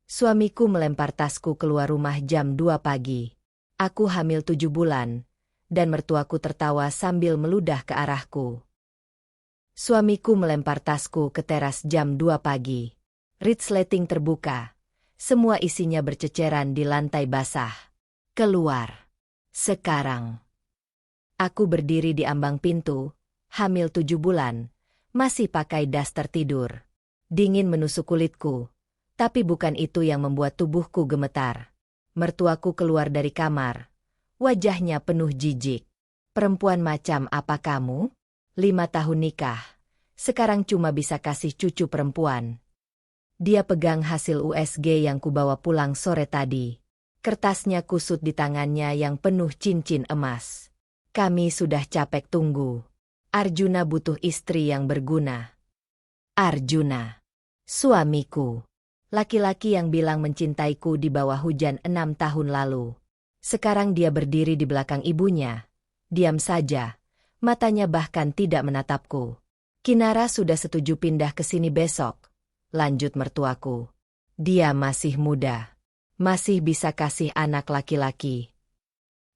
Suamiku melempar tasku keluar rumah jam 2 pagi. Aku hamil 7 bulan, dan mertuaku tertawa sambil meludah ke arahku. Suamiku melempar tasku ke teras jam 2 pagi. Resleting terbuka. Semua isinya berceceran di lantai basah. Keluar. Sekarang. Aku berdiri di ambang pintu, hamil 7 bulan, masih pakai daster tidur. Dingin menusuk kulitku. Tapi bukan itu yang membuat tubuhku gemetar. Mertuaku keluar dari kamar. Wajahnya penuh jijik. Perempuan macam apa kamu? 5 tahun nikah. Sekarang cuma bisa kasih cucu perempuan. Dia pegang hasil USG yang kubawa pulang sore tadi. Kertasnya kusut di tangannya yang penuh cincin emas. Kami sudah capek tunggu. Arjuna butuh istri yang berguna. Arjuna. Suamiku. Laki-laki yang bilang mencintaiku di bawah hujan 6 tahun lalu. Sekarang dia berdiri di belakang ibunya. Diam saja. Matanya bahkan tidak menatapku. Kinara sudah setuju pindah ke sini besok. Lanjut mertuaku. Dia masih muda. Masih bisa kasih anak laki-laki.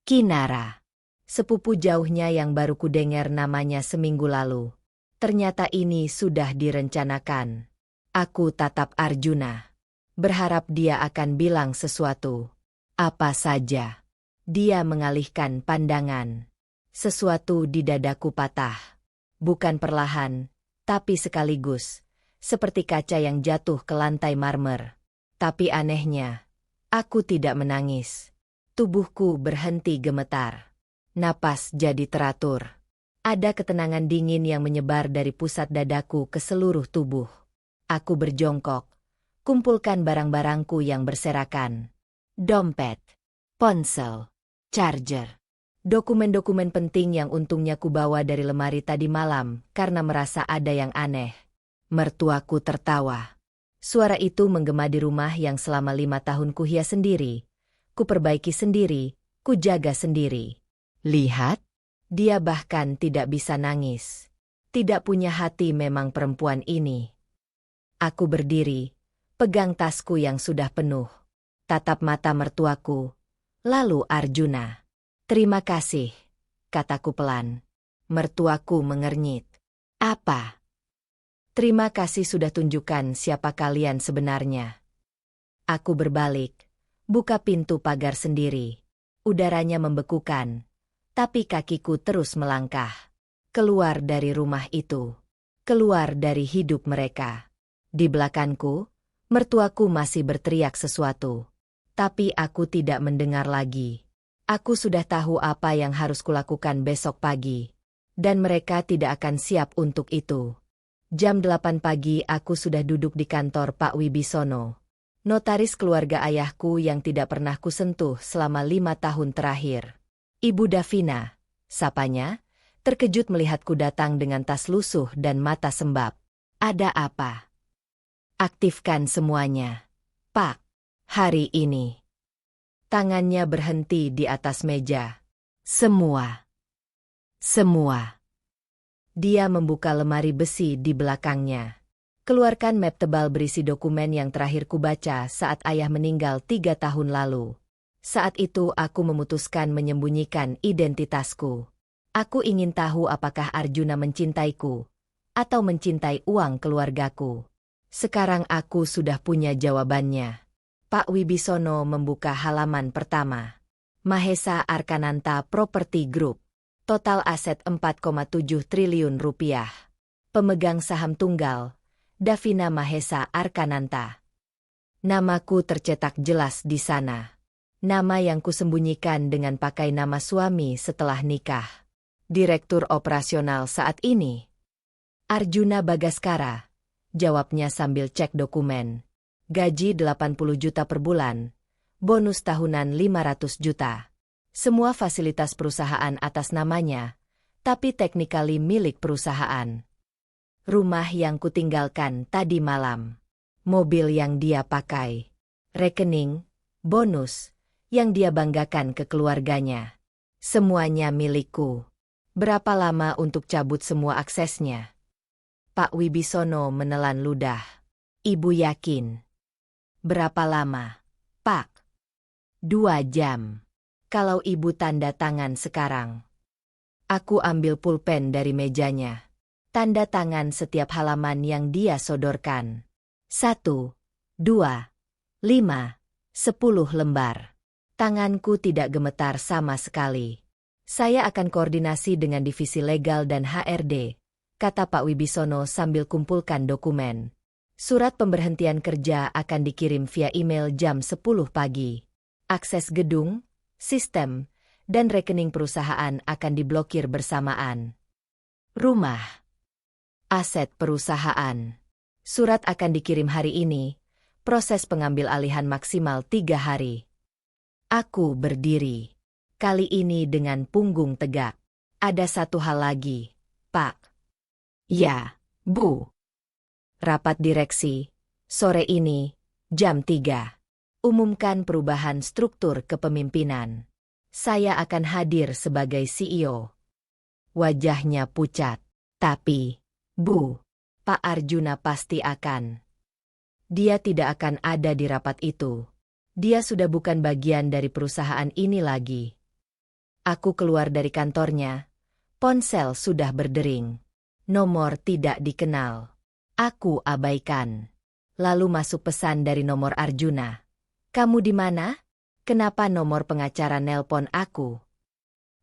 Kinara. Sepupu jauhnya yang baru kudengar namanya seminggu lalu. Ternyata ini sudah direncanakan. Aku tatap Arjuna. Berharap dia akan bilang sesuatu. Apa saja. Dia mengalihkan pandangan. Sesuatu di dadaku patah. Bukan perlahan, tapi sekaligus. Seperti kaca yang jatuh ke lantai marmer. Tapi anehnya, aku tidak menangis. Tubuhku berhenti gemetar. Napas jadi teratur. Ada ketenangan dingin yang menyebar dari pusat dadaku ke seluruh tubuh. Aku berjongkok, kumpulkan barang-barangku yang berserakan. Dompet, ponsel, charger. Dokumen-dokumen penting yang untungnya kubawa dari lemari tadi malam karena merasa ada yang aneh. Mertuaku tertawa. Suara itu menggema di rumah yang selama 5 tahun kuhias sendiri. Kuperbaiki sendiri, kujaga sendiri. Lihat, dia bahkan tidak bisa nangis. Tidak punya hati memang perempuan ini. Aku berdiri, pegang tasku yang sudah penuh. Tatap mata mertuaku. Lalu Arjuna. Terima kasih, kataku pelan. Mertuaku mengernyit. Apa? Terima kasih sudah tunjukkan siapa kalian sebenarnya. Aku berbalik, buka pintu pagar sendiri. Udaranya membekukan, tapi kakiku terus melangkah. Keluar dari rumah itu. Keluar dari hidup mereka. Di belakangku, mertuaku masih berteriak sesuatu. Tapi aku tidak mendengar lagi. Aku sudah tahu apa yang harus kulakukan besok pagi. Dan mereka tidak akan siap untuk itu. Jam 8 pagi aku sudah duduk di kantor Pak Wibisono. Notaris keluarga ayahku yang tidak pernah kusentuh selama 5 tahun terakhir. Ibu Davina, sapanya, terkejut melihatku datang dengan tas lusuh dan mata sembab. Ada apa? Aktifkan semuanya. Pak, hari ini. Tangannya berhenti di atas meja. Semua. Dia membuka lemari besi di belakangnya. Keluarkan map tebal berisi dokumen yang terakhir kubaca saat ayah meninggal 3 tahun lalu. Saat itu aku memutuskan menyembunyikan identitasku. Aku ingin tahu apakah Arjuna mencintaiku atau mencintai uang keluargaku. Sekarang aku sudah punya jawabannya. Pak Wibisono membuka halaman pertama. Mahesa Arkananta Property Group. Total aset 4,7 triliun rupiah. Pemegang saham tunggal, Davina Mahesa Arkananta. Namaku tercetak jelas di sana. Nama yang kusembunyikan dengan pakai nama suami setelah nikah. Direktur operasional saat ini. Arjuna Bagaskara. Jawabnya sambil cek dokumen. Gaji 80 juta per bulan. Bonus tahunan 500 juta. Semua fasilitas perusahaan atas namanya, tapi teknikali milik perusahaan. Rumah yang kutinggalkan tadi malam. Mobil yang dia pakai. Rekening, bonus, yang dia banggakan ke keluarganya. Semuanya milikku. Berapa lama untuk cabut semua aksesnya? Pak Wibisono menelan ludah. Ibu yakin? Berapa lama? Pak. 2 jam. Kalau ibu tanda tangan sekarang. Aku ambil pulpen dari mejanya. Tanda tangan setiap halaman yang dia sodorkan. 1, 2, 5, 10 lembar. Tanganku tidak gemetar sama sekali. Saya akan koordinasi dengan divisi legal dan HRD, kata Pak Wibisono sambil kumpulkan dokumen. Surat pemberhentian kerja akan dikirim via email jam 10 pagi. Akses gedung, sistem, dan rekening perusahaan akan diblokir bersamaan. Rumah. Aset perusahaan. Surat akan dikirim hari ini, proses pengambil alihan maksimal 3 hari. Aku berdiri. Kali ini dengan punggung tegak. Ada satu hal lagi, Pak. Ya, Bu. Rapat direksi, sore ini, jam 3. Umumkan perubahan struktur kepemimpinan. Saya akan hadir sebagai CEO. Wajahnya pucat. Tapi, Bu, Pak Arjuna pasti akan. Dia tidak akan ada di rapat itu. Dia sudah bukan bagian dari perusahaan ini lagi. Aku keluar dari kantornya. Ponsel sudah berdering. Nomor tidak dikenal. Aku abaikan. Lalu masuk pesan dari nomor Arjuna. Kamu di mana? Kenapa nomor pengacara nelpon aku?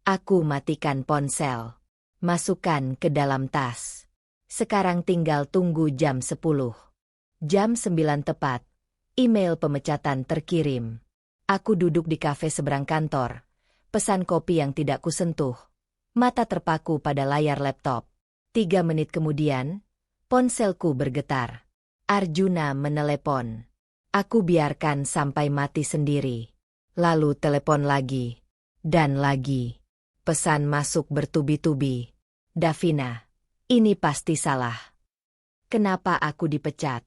Aku matikan ponsel. Masukkan ke dalam tas. Sekarang tinggal tunggu jam 10. Jam 9 tepat. Email pemecatan terkirim. Aku duduk di kafe seberang kantor. Pesan kopi yang tidak kusentuh. Mata terpaku pada layar laptop. 3 menit kemudian, ponselku bergetar. Arjuna menelepon. Aku biarkan sampai mati sendiri. Lalu telepon lagi. Dan lagi. Pesan masuk bertubi-tubi. Davina, ini pasti salah. Kenapa aku dipecat?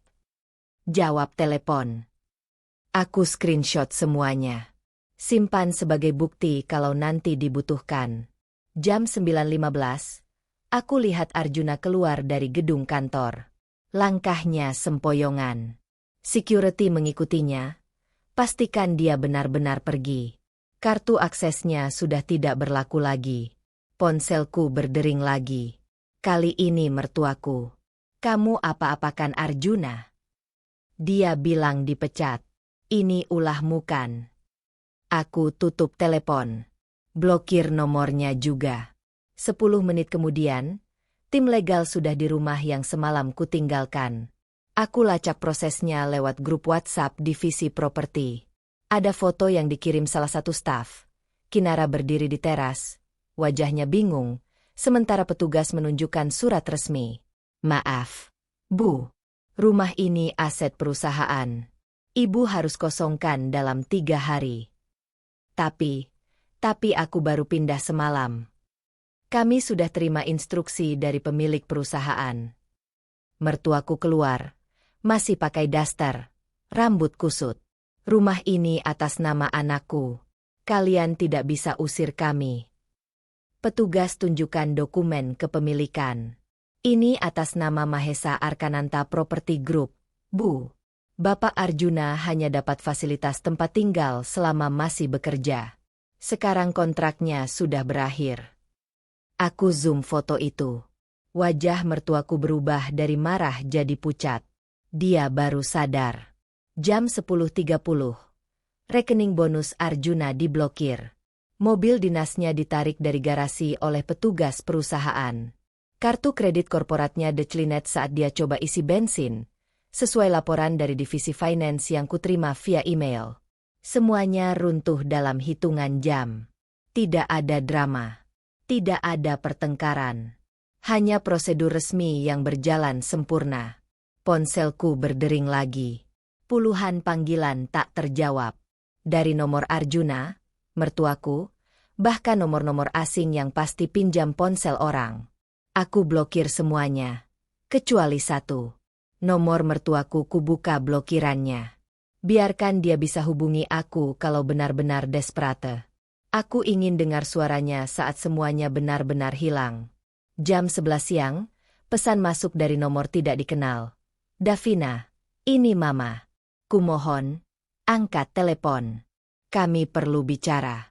Jawab telepon. Aku screenshot semuanya. Simpan sebagai bukti kalau nanti dibutuhkan. Jam 9.15. Aku lihat Arjuna keluar dari gedung kantor. Langkahnya sempoyongan. Security mengikutinya. Pastikan dia benar-benar pergi. Kartu aksesnya sudah tidak berlaku lagi. Ponselku berdering lagi. Kali ini mertuaku. Kamu apa-apakan Arjuna? Dia bilang dipecat. Ini ulahmu kan? Aku tutup telepon. Blokir nomornya juga. 10 menit kemudian, tim legal sudah di rumah yang semalam kutinggalkan. Aku lacak prosesnya lewat grup WhatsApp divisi properti. Ada foto yang dikirim salah satu staf. Kinara berdiri di teras, wajahnya bingung, sementara petugas menunjukkan surat resmi. Maaf, Bu. Rumah ini aset perusahaan. Ibu harus kosongkan dalam 3 hari. Tapi aku baru pindah semalam. Kami sudah terima instruksi dari pemilik perusahaan. Mertuaku keluar, masih pakai daster, rambut kusut. Rumah ini atas nama anakku. Kalian tidak bisa usir kami. Petugas tunjukkan dokumen kepemilikan. Ini atas nama Mahesa Arkananta Property Group, Bu. Bapak Arjuna hanya dapat fasilitas tempat tinggal selama masih bekerja. Sekarang kontraknya sudah berakhir. Aku zoom foto itu. Wajah mertuaku berubah dari marah jadi pucat. Dia baru sadar. Jam 10.30. Rekening bonus Arjuna diblokir. Mobil dinasnya ditarik dari garasi oleh petugas perusahaan. Kartu kredit korporatnya declinet saat dia coba isi bensin. Sesuai laporan dari divisi finance yang kuterima via email. Semuanya runtuh dalam hitungan jam. Tidak ada drama. Tidak ada pertengkaran. Hanya prosedur resmi yang berjalan sempurna. Ponselku berdering lagi. Puluhan panggilan tak terjawab. Dari nomor Arjuna, mertuaku, bahkan nomor-nomor asing yang pasti pinjam ponsel orang. Aku blokir semuanya. Kecuali satu. Nomor mertuaku kubuka blokirannya. Biarkan dia bisa hubungi aku kalau benar-benar desperate. Aku ingin dengar suaranya saat semuanya benar-benar hilang. Jam 11 siang, pesan masuk dari nomor tidak dikenal. Davina, ini Mama. Kumohon, angkat telepon. Kami perlu bicara.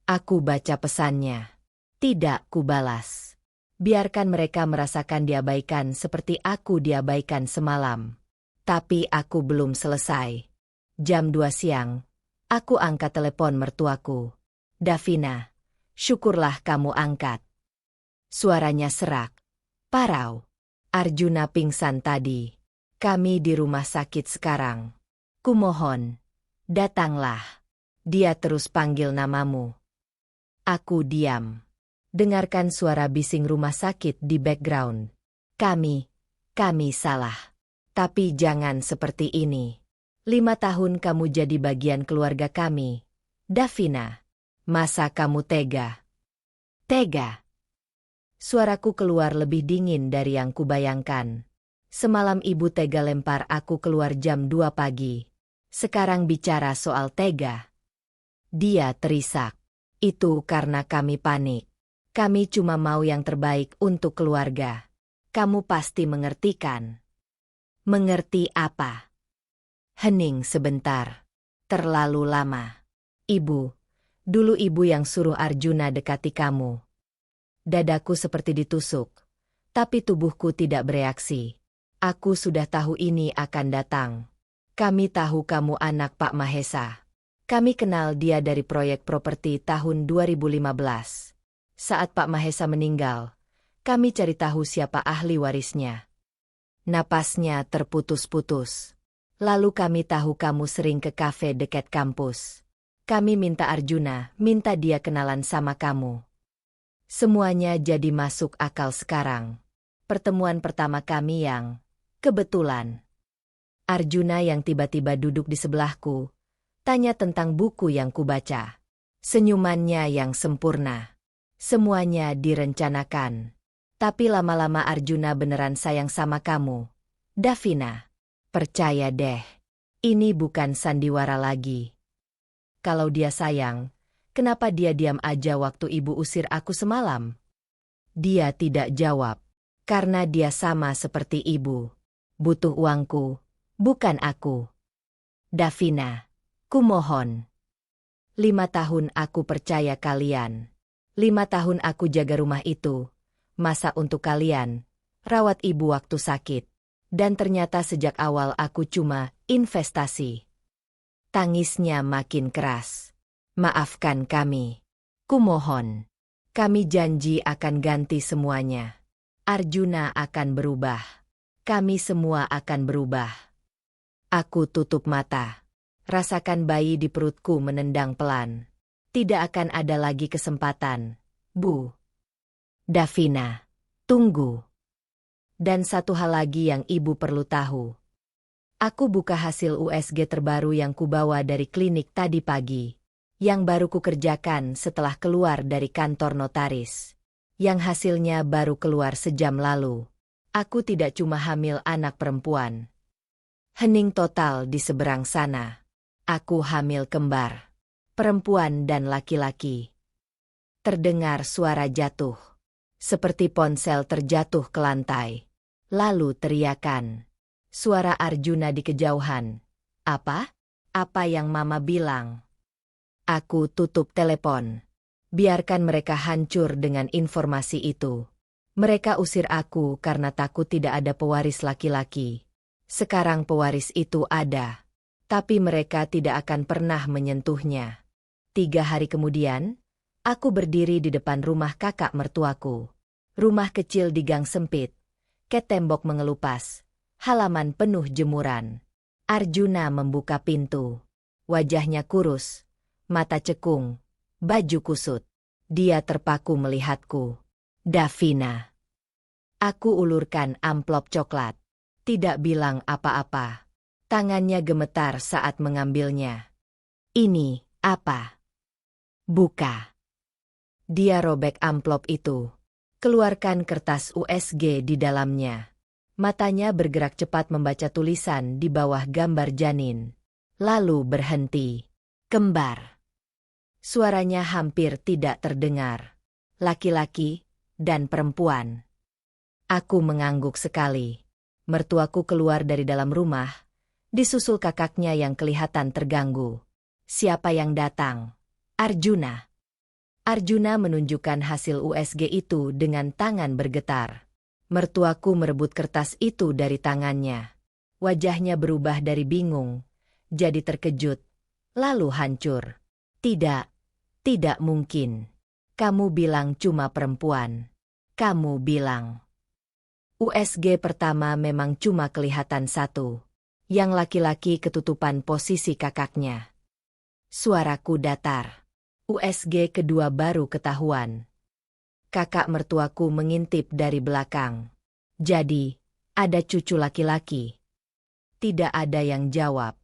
Aku baca pesannya. Tidak kubalas. Biarkan mereka merasakan diabaikan seperti aku diabaikan semalam. Tapi aku belum selesai. Jam 2 siang, aku angkat telepon mertuaku. Davina, syukurlah kamu angkat. Suaranya serak. Parau. Arjuna pingsan tadi. Kami di rumah sakit sekarang. Kumohon, datanglah. Dia terus panggil namamu. Aku diam. Dengarkan suara bising rumah sakit di background. Kami salah. Tapi jangan seperti ini. 5 tahun kamu jadi bagian keluarga kami. Davina, masa kamu tega? Tega. Suaraku keluar lebih dingin dari yang kubayangkan. Semalam ibu tega lempar aku keluar jam 2 pagi. Sekarang bicara soal tega. Dia terisak. Itu karena kami panik. Kami cuma mau yang terbaik untuk keluarga. Kamu pasti mengerti kan? Mengerti apa? Hening sebentar. Terlalu lama. Ibu, dulu ibu yang suruh Arjuna dekati kamu. Dadaku seperti ditusuk. Tapi tubuhku tidak bereaksi. Aku sudah tahu ini akan datang. Kami tahu kamu anak Pak Mahesa. Kami kenal dia dari proyek properti tahun 2015. Saat Pak Mahesa meninggal, kami cari tahu siapa ahli warisnya. Napasnya terputus-putus. Lalu kami tahu kamu sering ke kafe dekat kampus. Kami minta Arjuna, minta dia kenalan sama kamu. Semuanya jadi masuk akal sekarang. Pertemuan pertama kami yang kebetulan. Arjuna yang tiba-tiba duduk di sebelahku, tanya tentang buku yang kubaca. Senyumannya yang sempurna. Semuanya direncanakan. Tapi lama-lama Arjuna beneran sayang sama kamu. Davina, percaya deh. Ini bukan sandiwara lagi. Kalau dia sayang, kenapa dia diam aja waktu ibu usir aku semalam? Dia tidak jawab. Karena dia sama seperti ibu. Butuh uangku, bukan aku. Davina, kumohon. 5 tahun aku percaya kalian. 5 tahun aku jaga rumah itu. Masak untuk kalian. Rawat ibu waktu sakit. Dan ternyata sejak awal aku cuma investasi. Tangisnya makin keras. Maafkan kami. Kumohon. Kami janji akan ganti semuanya. Arjuna akan berubah. Kami semua akan berubah. Aku tutup mata. Rasakan bayi di perutku menendang pelan. Tidak akan ada lagi kesempatan, Bu. Davina, tunggu. Dan satu hal lagi yang ibu perlu tahu. Aku buka hasil USG terbaru yang kubawa dari klinik tadi pagi. Yang baru kukerjakan setelah keluar dari kantor notaris. Yang hasilnya baru keluar sejam lalu. Aku tidak cuma hamil anak perempuan. Hening total di seberang sana. Aku hamil kembar. Perempuan dan laki-laki. Terdengar suara jatuh. Seperti ponsel terjatuh ke lantai. Lalu teriakan. Suara Arjuna di kejauhan. Apa? Apa yang Mama bilang? Aku tutup telepon. Biarkan mereka hancur dengan informasi itu. Mereka usir aku karena takut tidak ada pewaris laki-laki. Sekarang pewaris itu ada. Tapi mereka tidak akan pernah menyentuhnya. 3 hari kemudian, aku berdiri di depan rumah kakak mertuaku. Rumah kecil di gang sempit. Ket tembok mengelupas. Halaman penuh jemuran. Arjuna membuka pintu. Wajahnya kurus. Mata cekung. Baju kusut. Dia terpaku melihatku. Davina. Aku ulurkan amplop coklat. Tidak bilang apa-apa. Tangannya gemetar saat mengambilnya. Ini, apa? Buka. Dia robek amplop itu. Keluarkan kertas USG di dalamnya. Matanya bergerak cepat membaca tulisan di bawah gambar janin. Lalu berhenti. Kembar. Suaranya hampir tidak terdengar. Laki-laki dan perempuan. Aku mengangguk sekali. Mertuaku keluar dari dalam rumah. Disusul kakaknya yang kelihatan terganggu. Siapa yang datang? Arjuna. Arjuna menunjukkan hasil USG itu dengan tangan bergetar. Mertuaku merebut kertas itu dari tangannya. Wajahnya berubah dari bingung, jadi terkejut, lalu hancur. Tidak, tidak mungkin. Kamu bilang cuma perempuan. Kamu bilang. USG pertama memang cuma kelihatan satu. Yang laki-laki ketutupan posisi kakaknya. Suaraku datar. USG kedua baru ketahuan. Kakak mertuaku mengintip dari belakang. Jadi, ada cucu laki-laki. Tidak ada yang jawab.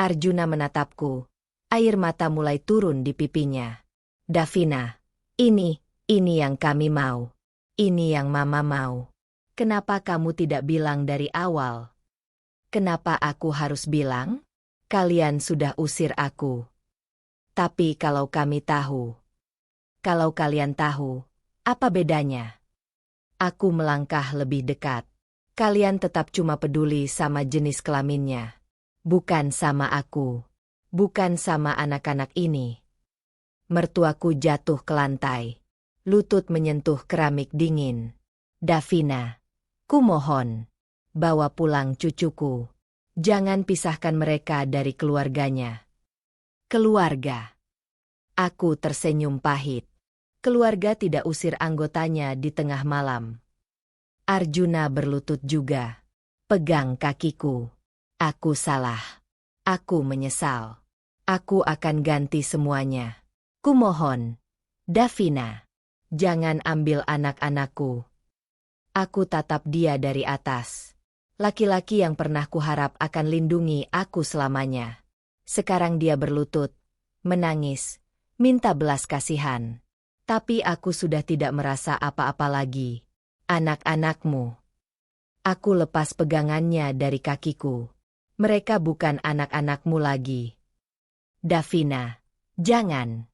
Arjuna menatapku. Air mata mulai turun di pipinya. Davina, ini yang kami mau. Ini yang mama mau. Kenapa kamu tidak bilang dari awal? Kenapa aku harus bilang? Kalian sudah usir aku. Tapi kalau kami tahu. Kalau kalian tahu, apa bedanya? Aku melangkah lebih dekat. Kalian tetap cuma peduli sama jenis kelaminnya. Bukan sama aku. Bukan sama anak-anak ini. Mertuaku jatuh ke lantai. Lutut menyentuh keramik dingin. Davina, kumohon. Bawa pulang cucuku. Jangan pisahkan mereka dari keluarganya. Keluarga. Aku tersenyum pahit. Keluarga tidak usir anggotanya di tengah malam. Arjuna berlutut juga. Pegang kakiku. Aku salah. Aku menyesal. Aku akan ganti semuanya. Kumohon. Davina. Jangan ambil anak-anakku. Aku tatap dia dari atas. Laki-laki yang pernah kuharap akan lindungi aku selamanya. Sekarang dia berlutut, menangis, minta belas kasihan. Tapi aku sudah tidak merasa apa-apa lagi. Anak-anakmu. Aku lepas pegangannya dari kakiku. Mereka bukan anak-anakmu lagi. Davina, jangan.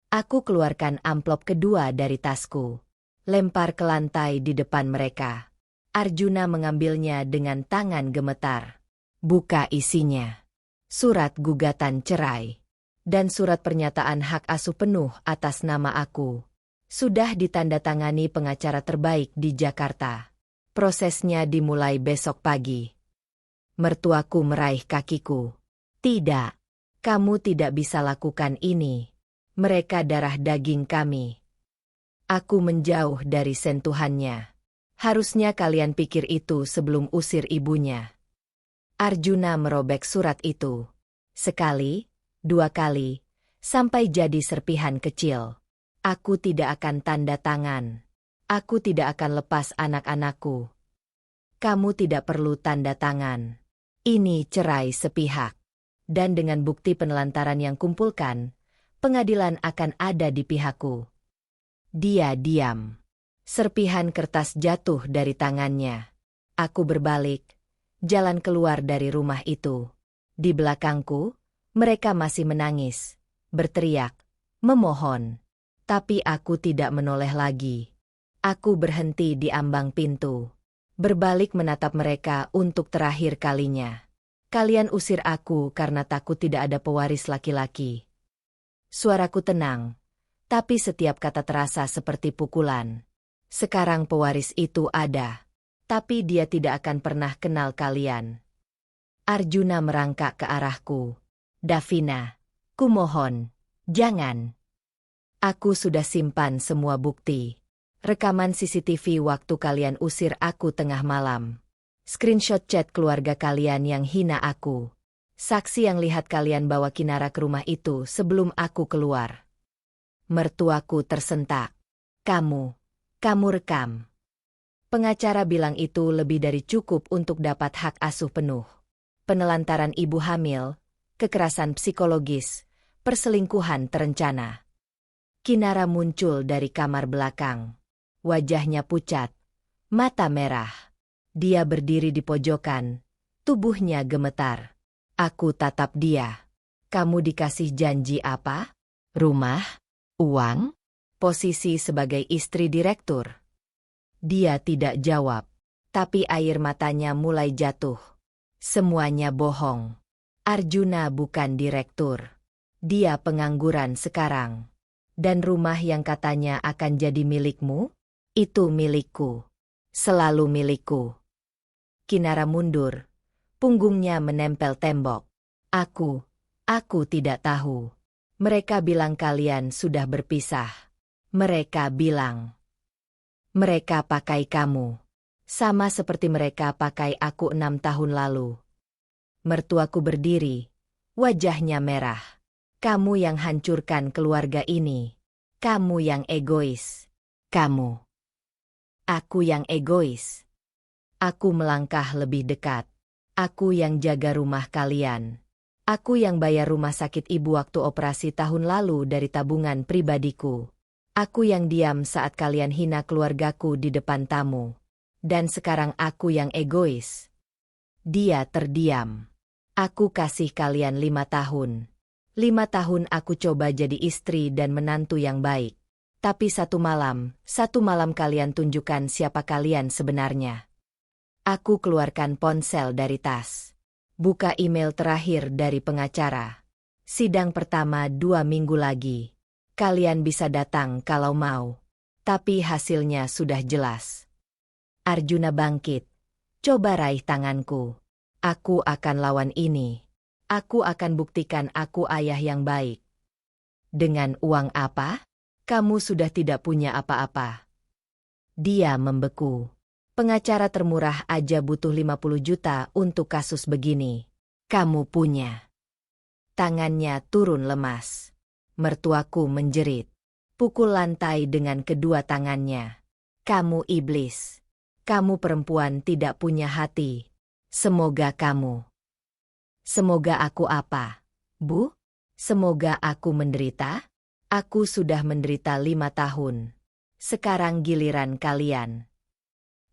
Aku keluarkan amplop kedua dari tasku. Lempar ke lantai di depan mereka. Arjuna mengambilnya dengan tangan gemetar. Buka isinya. Surat gugatan cerai. Dan surat pernyataan hak asuh penuh atas nama aku. Sudah ditandatangani pengacara terbaik di Jakarta. Prosesnya dimulai besok pagi. Mertuaku meraih kakiku. Tidak. Kamu tidak bisa lakukan ini. Mereka darah daging kami. Aku menjauh dari sentuhannya. Harusnya kalian pikir itu sebelum usir ibunya. Arjuna merobek surat itu. Sekali, dua kali, sampai jadi serpihan kecil. Aku tidak akan tanda tangan. Aku tidak akan lepas anak-anakku. Kamu tidak perlu tanda tangan. Ini cerai sepihak. Dan dengan bukti penelantaran yang kumpulkan, pengadilan akan ada di pihakku. Dia diam. Serpihan kertas jatuh dari tangannya. Aku berbalik, jalan keluar dari rumah itu. Di belakangku, mereka masih menangis, berteriak, memohon. Tapi aku tidak menoleh lagi. Aku berhenti di ambang pintu. Berbalik menatap mereka untuk terakhir kalinya. Kalian usir aku karena takut tidak ada pewaris laki-laki. Suaraku tenang, tapi setiap kata terasa seperti pukulan. Sekarang pewaris itu ada, tapi dia tidak akan pernah kenal kalian. Arjuna merangkak ke arahku. Davina, kumohon, jangan. Aku sudah simpan semua bukti. Rekaman CCTV waktu kalian usir aku tengah malam. Screenshot chat keluarga kalian yang hina aku. Saksi yang lihat kalian bawa Kinara ke rumah itu sebelum aku keluar. Mertuaku tersentak. Kamu rekam. Pengacara bilang itu lebih dari cukup untuk dapat hak asuh penuh. Penelantaran ibu hamil, kekerasan psikologis, perselingkuhan terencana. Kinara muncul dari kamar belakang. Wajahnya pucat, mata merah. Dia berdiri di pojokan, tubuhnya gemetar. Aku tatap dia. Kamu dikasih janji apa? Rumah? Uang? Posisi sebagai istri direktur? Dia tidak jawab, tapi air matanya mulai jatuh. Semuanya bohong. Arjuna bukan direktur. Dia pengangguran sekarang. Dan rumah yang katanya akan jadi milikmu? Itu milikku. Selalu milikku. Kinara mundur. Punggungnya menempel tembok. Aku tidak tahu. Mereka bilang kalian sudah berpisah. Mereka bilang. Mereka pakai kamu. Sama seperti mereka pakai aku 6 tahun lalu. Mertuaku berdiri. Wajahnya merah. Kamu yang hancurkan keluarga ini. Kamu yang egois. Kamu. Aku yang egois. Aku melangkah lebih dekat. Aku yang jaga rumah kalian. Aku yang bayar rumah sakit ibu waktu operasi tahun lalu dari tabungan pribadiku. Aku yang diam saat kalian hina keluargaku di depan tamu. Dan sekarang aku yang egois. Dia terdiam. Aku kasih kalian 5 tahun. 5 tahun aku coba jadi istri dan menantu yang baik. Tapi satu malam kalian tunjukkan siapa kalian sebenarnya. Aku keluarkan ponsel dari tas. Buka email terakhir dari pengacara. Sidang pertama 2 minggu lagi. Kalian bisa datang kalau mau. Tapi hasilnya sudah jelas. Arjuna bangkit. Coba raih tanganku. Aku akan lawan ini. Aku akan buktikan aku ayah yang baik. Dengan uang apa? Kamu sudah tidak punya apa-apa. Dia membeku. Pengacara termurah aja butuh 50 juta untuk kasus begini. Kamu punya. Tangannya turun lemas. Mertuaku menjerit. Pukul lantai dengan kedua tangannya. Kamu iblis. Kamu perempuan tidak punya hati. Semoga kamu. Semoga aku apa? Bu? Semoga aku menderita? Aku sudah menderita 5 tahun. Sekarang giliran kalian.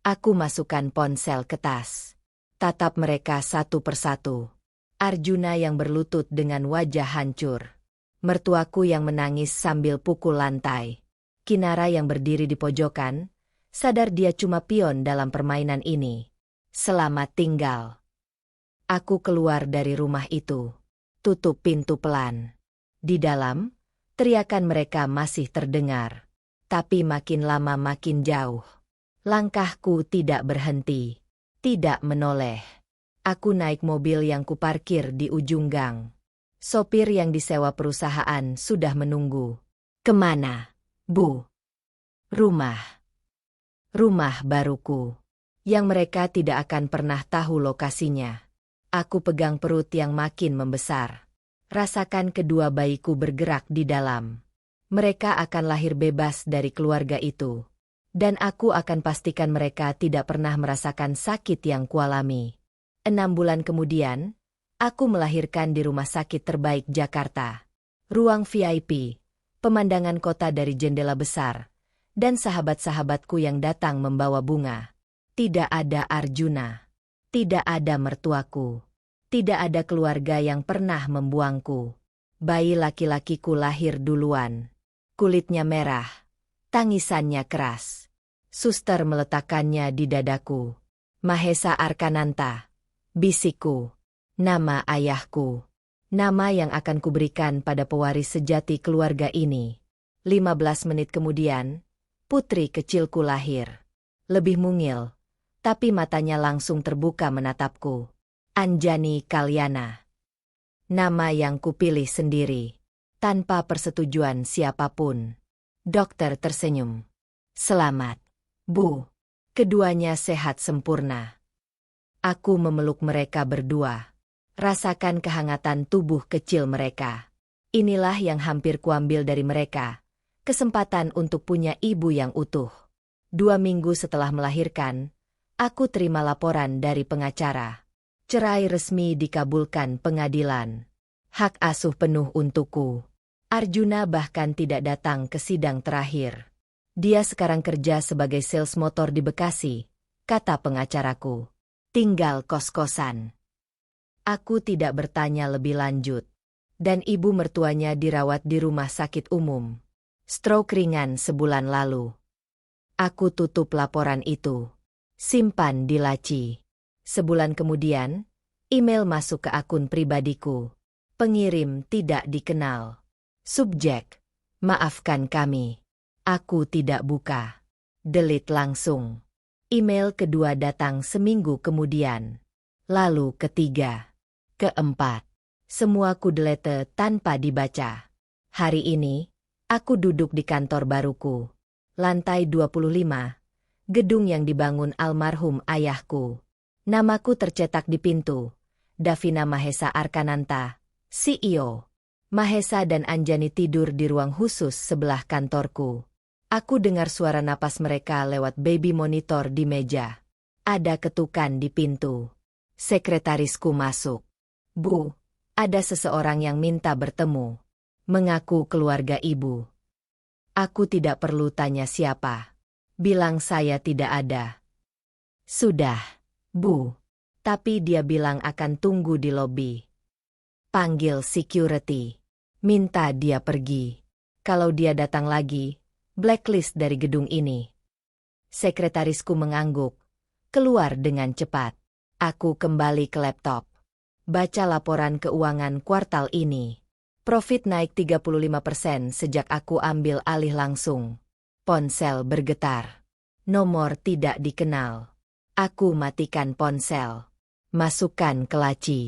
Aku masukkan ponsel ke tas. Tatap mereka satu persatu. Arjuna yang berlutut dengan wajah hancur. Mertuaku yang menangis sambil pukul lantai. Kinara yang berdiri di pojokan. Sadar dia cuma pion dalam permainan ini. Selamat tinggal. Aku keluar dari rumah itu. Tutup pintu pelan. Di dalam, teriakan mereka masih terdengar. Tapi makin lama makin jauh. Langkahku tidak berhenti. Tidak menoleh. Aku naik mobil yang kuparkir di ujung gang. Sopir yang disewa perusahaan sudah menunggu. Kemana, Bu? Rumah. Rumah baruku. Yang mereka tidak akan pernah tahu lokasinya. Aku pegang perut yang makin membesar. Rasakan kedua bayiku bergerak di dalam. Mereka akan lahir bebas dari keluarga itu. Dan aku akan pastikan mereka tidak pernah merasakan sakit yang kualami. 6 bulan kemudian, aku melahirkan di rumah sakit terbaik Jakarta. Ruang VIP, pemandangan kota dari jendela besar, dan sahabat-sahabatku yang datang membawa bunga. Tidak ada Arjuna. Tidak ada mertuaku. Tidak ada keluarga yang pernah membuangku. Bayi laki-lakiku lahir duluan. Kulitnya merah. Tangisannya keras. Suster meletakkannya di dadaku. Mahesa Arkananta. Bisikku. Nama ayahku. Nama yang akan kuberikan pada pewaris sejati keluarga ini. 15 menit kemudian, putri kecilku lahir. Lebih mungil, tapi matanya langsung terbuka menatapku. Anjani Kalyana. Nama yang kupilih sendiri. Tanpa persetujuan siapapun. Dokter tersenyum. Selamat, Bu. Keduanya sehat sempurna. Aku memeluk mereka berdua. Rasakan kehangatan tubuh kecil mereka. Inilah yang hampir kuambil dari mereka. Kesempatan untuk punya ibu yang utuh. 2 minggu setelah melahirkan, aku terima laporan dari pengacara. Cerai resmi dikabulkan pengadilan. Hak asuh penuh untukku. Arjuna bahkan tidak datang ke sidang terakhir. Dia sekarang kerja sebagai sales motor di Bekasi, kata pengacaraku. Tinggal kos-kosan. Aku tidak bertanya lebih lanjut. Dan ibu mertuanya dirawat di rumah sakit umum. Stroke ringan sebulan lalu. Aku tutup laporan itu. Simpan di laci. Sebulan kemudian, Email masuk ke akun pribadiku. Pengirim tidak dikenal. Subjek, maafkan kami. Aku tidak buka. Delete langsung. Email kedua datang seminggu kemudian. Lalu ketiga. Keempat. Semua ku delete tanpa dibaca. Hari ini, aku duduk di kantor baruku. Lantai 25. Gedung yang dibangun almarhum ayahku. Namaku tercetak di pintu. Davina Mahesa Arkananta, CEO. Mahesa dan Anjani tidur di ruang khusus sebelah kantorku. Aku dengar suara napas mereka lewat baby monitor di meja. Ada ketukan di pintu. Sekretarisku masuk. Bu, ada seseorang yang minta bertemu. Mengaku keluarga ibu. Aku tidak perlu tanya siapa. Bilang saya tidak ada. Sudah, Bu. Tapi dia bilang akan tunggu di lobi. Panggil security. Minta dia pergi. Kalau dia datang lagi, blacklist dari gedung ini. Sekretarisku mengangguk. Keluar dengan cepat. Aku kembali ke laptop. Baca laporan keuangan kuartal ini. Profit naik 35% sejak aku ambil alih langsung. Ponsel bergetar. Nomor tidak dikenal. Aku matikan ponsel. Masukkan ke laci.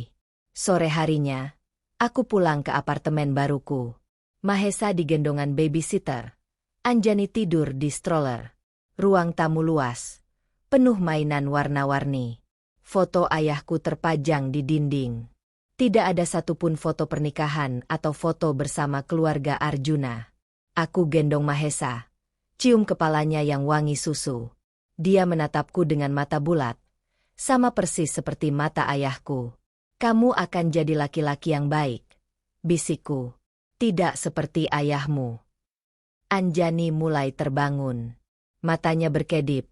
Sore harinya, aku pulang ke apartemen baruku. Mahesa di gendongan babysitter. Anjani tidur di stroller. Ruang tamu luas. Penuh mainan warna-warni. Foto ayahku terpajang di dinding. Tidak ada satupun foto pernikahan atau foto bersama keluarga Arjuna. Aku gendong Mahesa. Cium kepalanya yang wangi susu. Dia menatapku dengan mata bulat. Sama persis seperti mata ayahku. Kamu akan jadi laki-laki yang baik. Bisikku. Tidak seperti ayahmu. Anjani mulai terbangun. Matanya berkedip.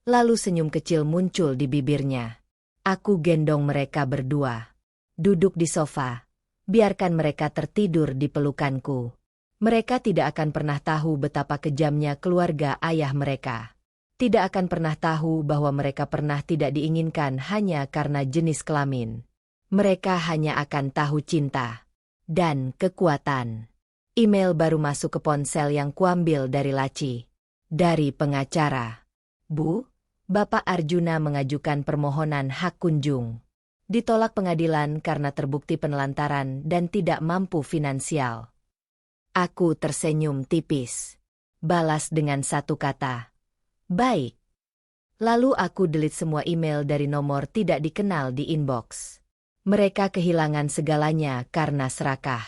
Lalu senyum kecil muncul di bibirnya. Aku gendong mereka berdua. Duduk di sofa. Biarkan mereka tertidur di pelukanku. Mereka tidak akan pernah tahu betapa kejamnya keluarga ayah mereka. Tidak akan pernah tahu bahwa mereka pernah tidak diinginkan hanya karena jenis kelamin. Mereka hanya akan tahu cinta dan kekuatan. Email baru masuk ke ponsel yang kuambil dari laci. Dari pengacara. Bu, Bapak Arjuna mengajukan permohonan hak kunjung. Ditolak pengadilan karena terbukti penelantaran dan tidak mampu finansial. Aku tersenyum tipis. Balas dengan satu kata. Baik. Lalu aku delete semua email dari nomor tidak dikenal di inbox. Mereka kehilangan segalanya karena serakah.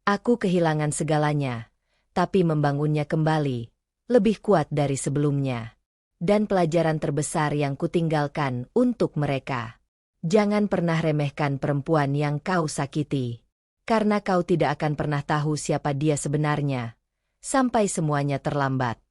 Aku kehilangan segalanya, tapi membangunnya kembali, lebih kuat dari sebelumnya. Dan pelajaran terbesar yang kutinggalkan untuk mereka. Jangan pernah remehkan perempuan yang kau sakiti. Karena kau tidak akan pernah tahu siapa dia sebenarnya. Sampai semuanya terlambat.